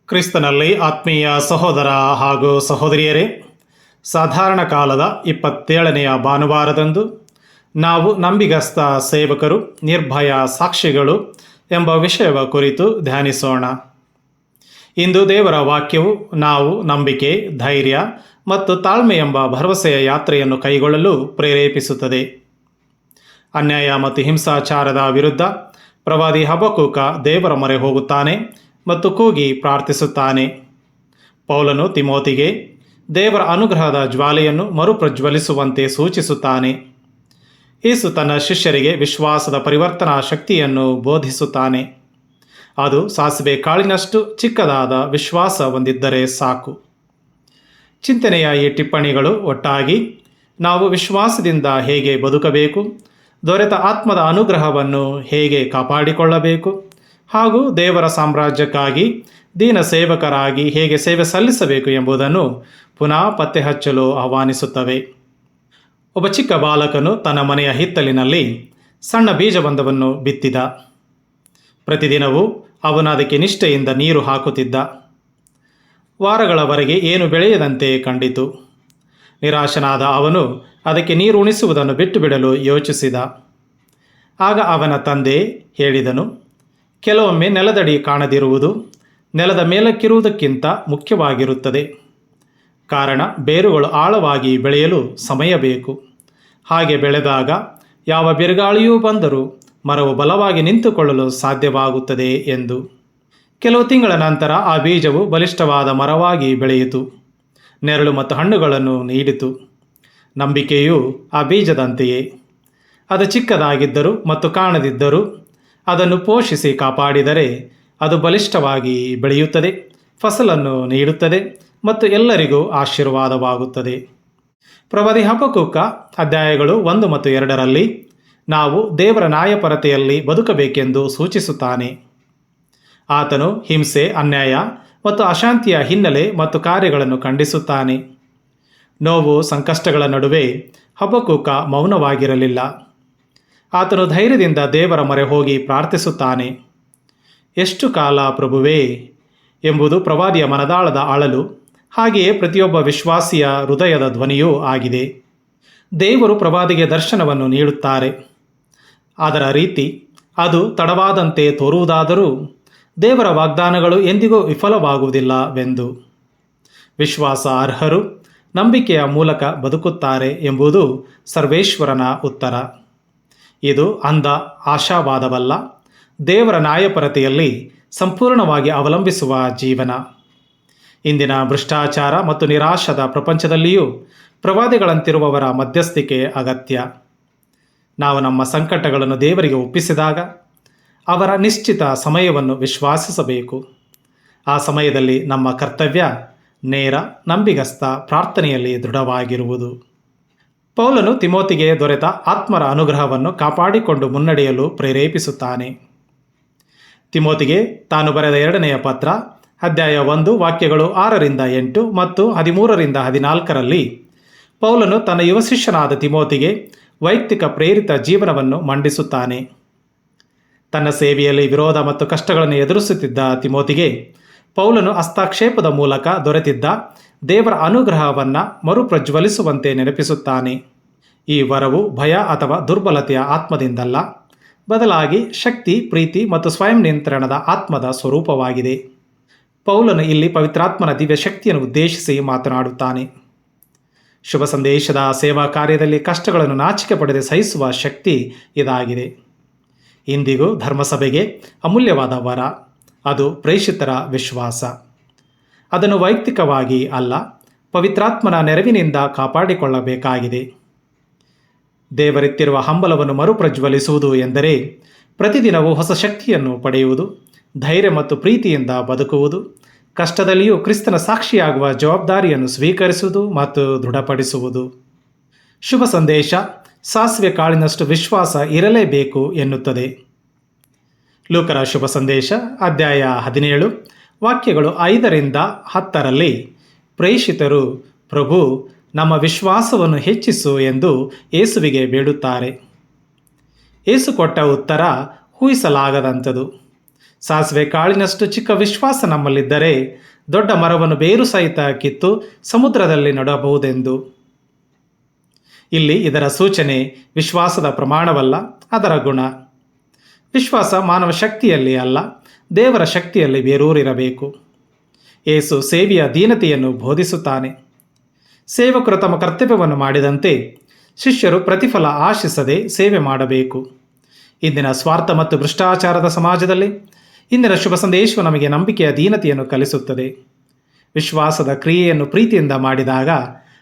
ಕ್ರಿಸ್ತನಲ್ಲಿ ಆತ್ಮೀಯ ಸಹೋದರ ಹಾಗೂ ಸಹೋದರಿಯರೇ, ಸಾಧಾರಣ ಕಾಲದ 27ನೆಯ ಭಾನುವಾರದಂದು ನಾವು ನಂಬಿಗಸ್ತ ಸೇವಕರು, ನಿರ್ಭಯ ಸಾಕ್ಷಿಗಳು ಎಂಬ ವಿಷಯವ ಕುರಿತು ಧ್ಯಾನಿಸೋಣ. ಇಂದು ದೇವರ ವಾಕ್ಯವು ನಾವು ನಂಬಿಕೆ, ಧೈರ್ಯ ಮತ್ತು ತಾಳ್ಮೆ ಎಂಬ ಭರವಸೆಯ ಯಾತ್ರೆಯನ್ನು ಕೈಗೊಳ್ಳಲು ಪ್ರೇರೇಪಿಸುತ್ತದೆ. ಅನ್ಯಾಯ ಮತ್ತು ಹಿಂಸಾಚಾರದ ವಿರುದ್ಧ ಪ್ರವಾದಿ ಹಬಕ್ಕೂಕ ದೇವರ ಮೊರೆ ಹೋಗುತ್ತಾನೆ ಮತ್ತು ಕೂಗಿ ಪ್ರಾರ್ಥಿಸುತ್ತಾನೆ. ಪೌಲನು ತಿಮೋತಿಗೆ ದೇವರ ಅನುಗ್ರಹದ ಜ್ವಾಲೆಯನ್ನು ಮರುಪ್ರಜ್ವಲಿಸುವಂತೆ ಸೂಚಿಸುತ್ತಾನೆ. ಯೇಸು ತನ್ನ ಶಿಷ್ಯರಿಗೆ ವಿಶ್ವಾಸದ ಪರಿವರ್ತನಾ ಶಕ್ತಿಯನ್ನು ಬೋಧಿಸುತ್ತಾನೆ. ಅದು ಸಾಸಿವೆ ಕಾಳಿನಷ್ಟು ಚಿಕ್ಕದಾದ ವಿಶ್ವಾಸ ಹೊಂದಿದ್ದರೆ ಸಾಕು. ಚಿಂತನೆಯ ಈ ಟಿಪ್ಪಣಿಗಳು ಒಟ್ಟಾಗಿ ನಾವು ವಿಶ್ವಾಸದಿಂದ ಹೇಗೆ ಬದುಕಬೇಕು, ದೊರೆತ ಆತ್ಮದ ಅನುಗ್ರಹವನ್ನು ಹೇಗೆ ಕಾಪಾಡಿಕೊಳ್ಳಬೇಕು ಹಾಗೂ ದೇವರ ಸಾಮ್ರಾಜ್ಯಕ್ಕಾಗಿ ದೀನ ಸೇವಕರಾಗಿ ಹೇಗೆ ಸೇವೆ ಸಲ್ಲಿಸಬೇಕು ಎಂಬುದನ್ನು ಪುನಃ ಪತ್ತೆ ಹಚ್ಚಲು ಆಹ್ವಾನಿಸುತ್ತವೆ. ಒಬ್ಬ ಚಿಕ್ಕ ಬಾಲಕನು ತನ್ನ ಮನೆಯ ಹಿತ್ತಲಿನಲ್ಲಿ ಸಣ್ಣ ಬೀಜಬಂಧವನ್ನು ಬಿತ್ತಿದ. ಪ್ರತಿದಿನವೂ ಅವನು ಅದಕ್ಕೆ ನಿಷ್ಠೆಯಿಂದ ನೀರು ಹಾಕುತ್ತಿದ್ದ. ವಾರಗಳವರೆಗೆ ಏನು ಬೆಳೆಯದಂತೆ ಕಂಡಿತು. ನಿರಾಶನಾದ ಅವನು ಅದಕ್ಕೆ ನೀರು ಉಣಿಸುವುದನ್ನು ಬಿಟ್ಟು ಬಿಡಲು ಯೋಚಿಸಿದ. ಆಗ ಅವನ ತಂದೆ ಹೇಳಿದನು, ಕೆಲವೊಮ್ಮೆ ನೆಲದಡಿ ಕಾಣದಿರುವುದು ನೆಲದ ಮೇಲಕ್ಕಿರುವುದಕ್ಕಿಂತ ಮುಖ್ಯವಾಗಿರುತ್ತದೆ. ಕಾರಣ ಬೇರುಗಳು ಆಳವಾಗಿ ಬೆಳೆಯಲು ಸಮಯ ಬೇಕು. ಹಾಗೆ ಬೆಳೆದಾಗ ಯಾವ ಬಿರುಗಾಳಿಯೂ ಬಂದರೂ ಮರವು ಬಲವಾಗಿ ನಿಂತುಕೊಳ್ಳಲು ಸಾಧ್ಯವಾಗುತ್ತದೆ ಎಂದು. ಕೆಲವು ತಿಂಗಳ ನಂತರ ಆ ಬೀಜವು ಬಲಿಷ್ಠವಾದ ಮರವಾಗಿ ಬೆಳೆಯಿತು. ನೆರಳು ಮತ್ತು ಹಣ್ಣುಗಳನ್ನು ನೀಡಿತು. ನಂಬಿಕೆಯು ಆ ಬೀಜದಂತೆಯೇ. ಅದು ಚಿಕ್ಕದಾಗಿದ್ದರೂ ಮತ್ತು ಕಾಣದಿದ್ದರೂ ಅದನ್ನು ಪೋಷಿಸಿ ಕಾಪಾಡಿದರೆ ಅದು ಬಲಿಷ್ಠವಾಗಿ ಬೆಳೆಯುತ್ತದೆ, ಫಸಲನ್ನು ನೀಡುತ್ತದೆ ಮತ್ತು ಎಲ್ಲರಿಗೂ ಆಶೀರ್ವಾದವಾಗುತ್ತದೆ. ಪ್ರವಾದಿ ಹಬಕ್ಕೂಕ ಅಧ್ಯಾಯಗಳು 1 ಮತ್ತು 2ರಲ್ಲಿ ನಾವು ದೇವರ ನ್ಯಾಯಪರತೆಯಲ್ಲಿ ಬದುಕಬೇಕೆಂದು ಸೂಚಿಸುತ್ತಾನೆ. ಆತನು ಹಿಂಸೆ, ಅನ್ಯಾಯ ಮತ್ತು ಅಶಾಂತಿಯ ಹಿನ್ನೆಲೆ ಮತ್ತು ಕಾರ್ಯಗಳನ್ನು ಖಂಡಿಸುತ್ತಾನೆ. ನೋವು, ಸಂಕಷ್ಟಗಳ ನಡುವೆ ಹಬಕ್ಕೂಕ ಮೌನವಾಗಿರಲಿಲ್ಲ. ಆತನು ಧೈರ್ಯದಿಂದ ದೇವರ ಮೊರೆ ಹೋಗಿ ಪ್ರಾರ್ಥಿಸುತ್ತಾನೆ. ಎಷ್ಟು ಕಾಲ ಪ್ರಭುವೇ ಎಂಬುದು ಪ್ರವಾದಿಯ ಮನದಾಳದ ಅಳಲು, ಹಾಗೆಯೇ ಪ್ರತಿಯೊಬ್ಬ ವಿಶ್ವಾಸಿಯ ಹೃದಯದ ಧ್ವನಿಯೂ ಆಗಿದೆ. ದೇವರು ಪ್ರವಾದಿಗೆ ದರ್ಶನವನ್ನು ನೀಡುತ್ತಾರೆ. ಅದರ ರೀತಿ ಅದು ತಡವಾದಂತೆ ತೋರುವುದಾದರೂ ದೇವರ ವಾಗ್ದಾನಗಳು ಎಂದಿಗೂ ವಿಫಲವಾಗುವುದಿಲ್ಲವೆಂದು. ವಿಶ್ವಾಸ ಅರ್ಹರು ನಂಬಿಕೆಯ ಮೂಲಕ ಬದುಕುತ್ತಾರೆ ಎಂಬುದು ಸರ್ವೇಶ್ವರನ ಉತ್ತರ. ಇದು ಅಂಧ ಆಶಾವಾದವಲ್ಲ, ದೇವರ ನ್ಯಾಯಪರತೆಯಲ್ಲಿ ಸಂಪೂರ್ಣವಾಗಿ ಅವಲಂಬಿಸುವ ಜೀವನ. ಇಂದಿನ ಭ್ರಷ್ಟಾಚಾರ ಮತ್ತು ನಿರಾಶದ ಪ್ರಪಂಚದಲ್ಲಿಯೂ ಪ್ರವಾದಿಗಳಂತಿರುವವರ ಮಧ್ಯಸ್ಥಿಕೆ ಅಗತ್ಯ. ನಾವು ನಮ್ಮ ಸಂಕಟಗಳನ್ನು ದೇವರಿಗೆ ಒಪ್ಪಿಸಿದಾಗ ಅವರ ನಿಶ್ಚಿತ ಸಮಯವನ್ನು ವಿಶ್ವಾಸಿಸಬೇಕು. ಆ ಸಮಯದಲ್ಲಿ ನಮ್ಮ ಕರ್ತವ್ಯ ನೇರ, ನಂಬಿಗಸ್ತ ಪ್ರಾರ್ಥನೆಯಲ್ಲಿ ದೃಢವಾಗಿರುವುದು. ಪೌಲನು ತಿಮೋತಿಗೆ ದೊರೆತ ಆತ್ಮರ ಅನುಗ್ರಹವನ್ನು ಕಾಪಾಡಿಕೊಂಡು ಮುನ್ನಡೆಯಲು ಪ್ರೇರೇಪಿಸುತ್ತಾನೆ. ತಿಮೋತಿಗೆ ತಾನು ಬರೆದ 2ನೆಯ ಪತ್ರ ಅಧ್ಯಾಯ 1 ವಾಕ್ಯಗಳು 6ರಿಂದ 8 ಮತ್ತು 13ರಿಂದ 14ರಲ್ಲಿ ಪೌಲನು ತನ್ನ ಯುವ ಶಿಷ್ಯನಾದ ತಿಮೋತಿಗೆ ವೈಯಕ್ತಿಕ ಪ್ರೇರಿತ ಜೀವನವನ್ನು ಮಂಡಿಸುತ್ತಾನೆ. ತನ್ನ ಸೇವೆಯಲ್ಲಿ ವಿರೋಧ ಮತ್ತು ಕಷ್ಟಗಳನ್ನು ಎದುರಿಸುತ್ತಿದ್ದ ತಿಮೋತಿಗೆ ಪೌಲನು ಹಸ್ತಕ್ಷೇಪದ ಮೂಲಕ ದೊರೆತಿದ್ದ ದೇವರ ಅನುಗ್ರಹವನ್ನು ಮರುಪ್ರಜ್ವಲಿಸುವಂತೆ ನೆನಪಿಸುತ್ತಾನೆ. ಈ ವರವು ಭಯ ಅಥವಾ ದುರ್ಬಲತೆಯ ಆತ್ಮದಿಂದಲ್ಲ, ಬದಲಾಗಿ ಶಕ್ತಿ, ಪ್ರೀತಿ ಮತ್ತು ಸ್ವಯಂ ನಿಯಂತ್ರಣದ ಆತ್ಮದ ಸ್ವರೂಪವಾಗಿದೆ. ಪೌಲನು ಇಲ್ಲಿ ಪವಿತ್ರಾತ್ಮನ ದಿವ್ಯ ಶಕ್ತಿಯನ್ನು ಉದ್ದೇಶಿಸಿ ಮಾತನಾಡುತ್ತಾನೆ. ಶುಭ ಸಂದೇಶದ ಸೇವಾ ಕಾರ್ಯದಲ್ಲಿ ಕಷ್ಟಗಳನ್ನು ನಾಚಿಕೆ ಪಡೆದು ಸಹಿಸುವ ಶಕ್ತಿ ಇದಾಗಿದೆ. ಇಂದಿಗೂ ಧರ್ಮಸಭೆಗೆ ಅಮೂಲ್ಯವಾದ ವರ ಅದು ಪ್ರೇಷಿತರ ವಿಶ್ವಾಸ. ಅದನ್ನು ವೈಯಕ್ತಿಕವಾಗಿ ಅಲ್ಲ, ಪವಿತ್ರಾತ್ಮನ ನೆರವಿನಿಂದ ಕಾಪಾಡಿಕೊಳ್ಳಬೇಕಾಗಿದೆ. ದೇವರಿತ್ತಿರುವ ಹಂಬಲವನ್ನು ಮರುಪ್ರಜ್ವಲಿಸುವುದು ಎಂದರೆ ಪ್ರತಿದಿನವೂ ಹೊಸ ಶಕ್ತಿಯನ್ನು ಪಡೆಯುವುದು, ಧೈರ್ಯ ಮತ್ತು ಪ್ರೀತಿಯಿಂದ ಬದುಕುವುದು, ಕಷ್ಟದಲ್ಲಿಯೂ ಕ್ರಿಸ್ತನ ಸಾಕ್ಷಿಯಾಗುವ ಜವಾಬ್ದಾರಿಯನ್ನು ಸ್ವೀಕರಿಸುವುದು ಮತ್ತು ದೃಢಪಡಿಸುವುದು. ಶುಭ ಸಂದೇಶ ಸಾಸಿವೆ ಕಾಳಿನಷ್ಟು ವಿಶ್ವಾಸ ಇರಲೇಬೇಕು ಎನ್ನುತ್ತದೆ. ಲೂಕನ ಶುಭ ಸಂದೇಶ ಅಧ್ಯಾಯ 17 ವಾಕ್ಯಗಳು 5ರಿಂದ 10ರಲ್ಲಿ ಪ್ರೇಷಿತರು, ಪ್ರಭು ನಮ್ಮ ವಿಶ್ವಾಸವನ್ನು ಹೆಚ್ಚಿಸು ಎಂದು ಯೇಸುವಿಗೆ ಬೇಡುತ್ತಾರೆ. ಯೇಸು ಕೊಟ್ಟ ಉತ್ತರ ಊಹಿಸಲಾಗದಂಥದ್ದು. ಸಾಸಿವೆ ಕಾಳಿನಷ್ಟು ಚಿಕ್ಕ ವಿಶ್ವಾಸ ನಮ್ಮಲ್ಲಿದ್ದರೆ ದೊಡ್ಡ ಮರವನ್ನು ಬೇರು ಸಹಿತ ಕಿತ್ತು ಸಮುದ್ರದಲ್ಲಿ ನೆಡಬಹುದೆಂದು. ಇಲ್ಲಿ ಇದರ ಸೂಚನೆ ವಿಶ್ವಾಸದ ಪ್ರಮಾಣವಲ್ಲ, ಅದರ ಗುಣ. ವಿಶ್ವಾಸ ಮಾನವ ಶಕ್ತಿಯಲ್ಲಿ ಅಲ್ಲ, ದೇವರ ಶಕ್ತಿಯಲ್ಲಿ ಬೇರೂರಿರಬೇಕು. ಯೇಸು ಸೇವೆಯ ದೀನತೆಯನ್ನು ಬೋಧಿಸುತ್ತಾನೆ. ಸೇವಕರು ತಮ್ಮ ಕರ್ತವ್ಯವನ್ನು ಮಾಡಿದಂತೆ ಶಿಷ್ಯರು ಪ್ರತಿಫಲ ಆಶಿಸದೆ ಸೇವೆ ಮಾಡಬೇಕು. ಇಂದಿನ ಸ್ವಾರ್ಥ ಮತ್ತು ಭ್ರಷ್ಟಾಚಾರದ ಸಮಾಜದಲ್ಲಿ ಇಂದಿನ ಶುಭ ಸಂದೇಶವು ನಮಗೆ ನಂಬಿಕೆಯ ದೀನತೆಯನ್ನು ಕಲಿಸುತ್ತದೆ. ವಿಶ್ವಾಸದ ಕ್ರಿಯೆಯನ್ನು ಪ್ರೀತಿಯಿಂದ ಮಾಡಿದಾಗ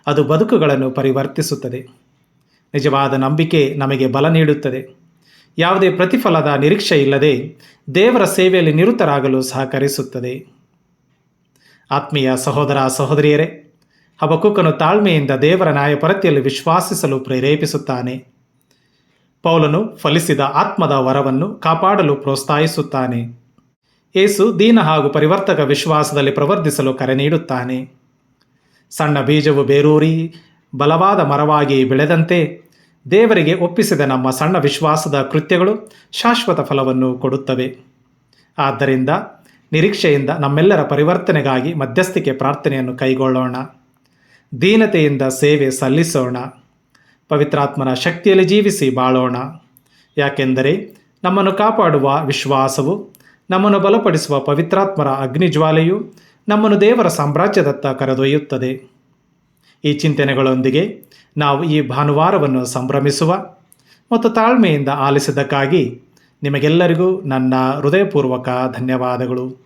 ಅದು ಬದುಕುಗಳನ್ನು ಪರಿವರ್ತಿಸುತ್ತದೆ. ನಿಜವಾದ ನಂಬಿಕೆ ನಮಗೆ ಬಲ ನೀಡುತ್ತದೆ. ಯಾವುದೇ ಪ್ರತಿಫಲದ ನಿರೀಕ್ಷೆ ಇಲ್ಲದೆ ದೇವರ ಸೇವೆಯಲ್ಲಿ ನಿರತರಾಗಲು ಸಹಕರಿಸುತ್ತದೆ. ಆತ್ಮೀಯ ಸಹೋದರ ಸಹೋದರಿಯರೇ, ಹಬಕ್ಕೂಕನು ತಾಳ್ಮೆಯಿಂದ ದೇವರ ನ್ಯಾಯಪರತೆಯಲ್ಲಿ ವಿಶ್ವಾಸಿಸಲು ಪ್ರೇರೇಪಿಸುತ್ತಾನೆ. ಪೌಲನು ಫಲಿಸಿದ ಆತ್ಮದ ವರವನ್ನು ಕಾಪಾಡಲು ಪ್ರೋತ್ಸಾಹಿಸುತ್ತಾನೆ. ಯೇಸು ದೀನ ಹಾಗೂ ಪರಿವರ್ತಕ ವಿಶ್ವಾಸದಲ್ಲಿ ಪ್ರವರ್ಧಿಸಲು ಕರೆ ನೀಡುತ್ತಾನೆ. ಸಣ್ಣ ಬೀಜವು ಬೇರೂರಿ ಬಲವಾದ ಮರವಾಗಿ ಬೆಳೆದಂತೆ ದೇವರಿಗೆ ಒಪ್ಪಿಸಿದ ನಮ್ಮ ಸಣ್ಣ ವಿಶ್ವಾಸದ ಕೃತ್ಯಗಳು ಶಾಶ್ವತ ಫಲವನ್ನು ಕೊಡುತ್ತವೆ. ಆದ್ದರಿಂದ ನಿರೀಕ್ಷೆಯಿಂದ ನಮ್ಮೆಲ್ಲರ ಪರಿವರ್ತನೆಗಾಗಿ ಮಧ್ಯಸ್ಥಿಕೆ ಪ್ರಾರ್ಥನೆಯನ್ನು ಕೈಗೊಳ್ಳೋಣ. ದೀನತೆಯಿಂದ ಸೇವೆ ಸಲ್ಲಿಸೋಣ. ಪವಿತ್ರಾತ್ಮನ ಶಕ್ತಿಯಲ್ಲಿ ಜೀವಿಸಿ ಬಾಳೋಣ. ಯಾಕೆಂದರೆ ನಮ್ಮನ್ನು ಕಾಪಾಡುವ ವಿಶ್ವಾಸವು, ನಮ್ಮನ್ನು ಬಲಪಡಿಸುವ ಪವಿತ್ರಾತ್ಮರ ಅಗ್ನಿಜ್ವಾಲೆಯು ನಮ್ಮನ್ನು ದೇವರ ಸಾಮ್ರಾಜ್ಯದತ್ತ ಕರೆದೊಯ್ಯುತ್ತದೆ. ಈ ಚಿಂತನೆಗಳೊಂದಿಗೆ ನಾವು ಈ ಭಾನುವಾರವನ್ನು ಸಂಭ್ರಮಿಸುವ ಮತ್ತು ತಾಳ್ಮೆಯಿಂದ ಆಲಿಸಿದ್ದಕ್ಕಾಗಿ ನಿಮಗೆಲ್ಲರಿಗೂ ನನ್ನ ಹೃದಯಪೂರ್ವಕ ಧನ್ಯವಾದಗಳು.